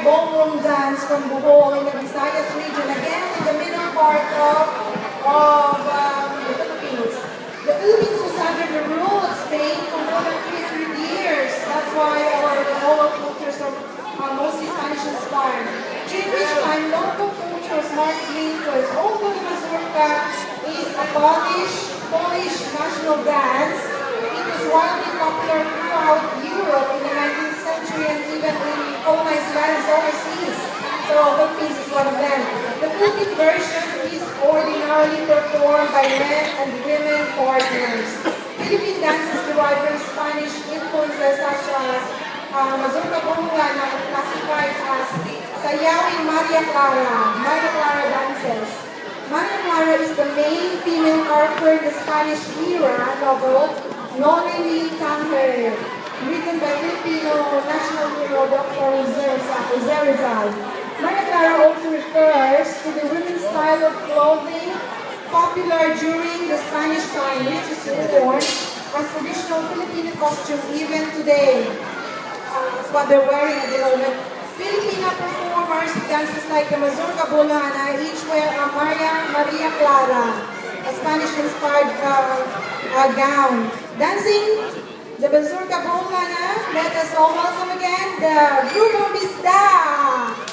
ballroom dance from Bohol in the Visayas region, again in the middle part of the Philippines. The Philippines was under the rule of Spain for more than 300 years. That's why all our cultures are mostly Spanish inspired. During which time, local cultures markedly influenced. Although the mazurka is a Polish national dance, it was widely popular throughout Europe in the 19th century and even in colonized lands overseas. So Philippines is one of them. The Philippine version is ordinarily performed by men and women partners. Philippine dances derive from Spanish influences such as mazurka bongana, classified as sayawing Maria Clara dances. Maria Clara is the main female character in the Spanish era novel Noli Me Tangere, written by Filipino national hero Dr. Jose Rizal. Maria Clara also refers to the women's style of clothing popular during the Spanish time, which is worn as traditional Filipino costume even today. That's what they're wearing at the moment. Filipino performers dances like the mazurka bolana each wear a Maria Clara, a Spanish-inspired gown. Dancing the mazurka bolana, let us all welcome again the Grupo Bisda.